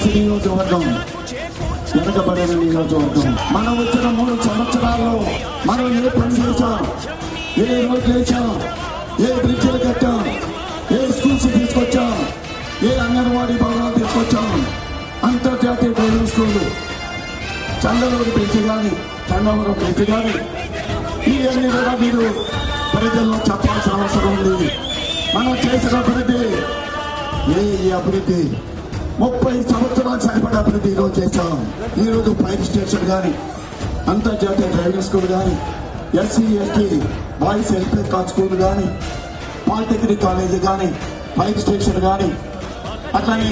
దర్శి నియోజకవర్గం వెనకబడిన నియోజకవర్గం. మనం వచ్చిన 3 సంవత్సరాల్లో మనం ఏ పని చేశాం, ఏ రోడ్లు వేసాం, ఏ బ్రిడ్జిలు కట్టాం, ఏ స్కూల్స్ తీసుకొచ్చాం, ఏ అంగన్వాడీ భవనాలు తీసుకొచ్చాం, అంతర్జాతీయ డ్రైవింగ్ స్కూల్, చంద్రబాబు బ్రిడ్జి కానీ, చంద్రబాబు బ్రిడ్జి కానీ, ఇవన్నీ కూడా మీరు ప్రజల్లో చెప్పాల్సిన అవసరం ఉంది. మనం చేసిన అభివృద్ధి ఈ అభివృద్ధి 30 సంవత్సరాలు సరిపడే అభివృద్ధి ఈరోజు చేశాం. ఈరోజు ఫైర్ స్టేషన్ కానీ, అంతర్జాతీయ డ్రైవింగ్ స్కూల్ కానీ, SC ST boys welfare school కానీ, పాలిటెక్నిక్ కాలేజీ కానీ, ఫైర్ స్టేషన్ కానీ, అట్లానే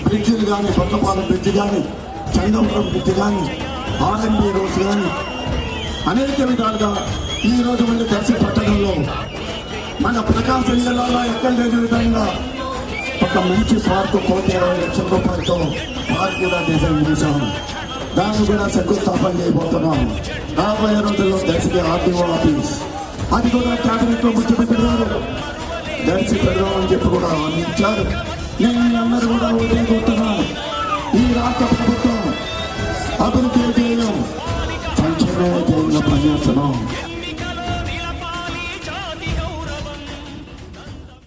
బ్రిడ్జిలు కానీ, కొత్తపాలెం బ్రిడ్జి కానీ, చంద్రపురం బ్రిడ్జి కానీ, ఆర్ఎంబీ రోడ్స్ కానీ, అనేక విధాలుగా ఈ రోజు మళ్ళీ దర్శి పట్టణంలో మన ప్రకాశం జిల్లాలో ఎక్కడ లేని విధంగా ఒక మంచి పార్కు 1,20,00,000 రూపాయలతో పార్క్ కూడా డిజైన్ చేశాం. దాన్ని కూడా శంకుస్థాపన చేయబోతున్నాం. రాబోయే రోజుల్లో దర్శికి ఆర్టీఓ ఆఫీస్, అది కూడా క్యాబినెట్ లో ముఖ్యమంత్రి గారు దర్శి పెడదామని చెప్పి కూడా అందించారు. నేను మీ అందరూ కూడా ఉదయపోతున్నాను. ఈ రాష్ట్ర ప్రభుత్వం అభివృద్ధి చేయం, సంక్షేమ చేయంగా పనిచేస్తున్నాం.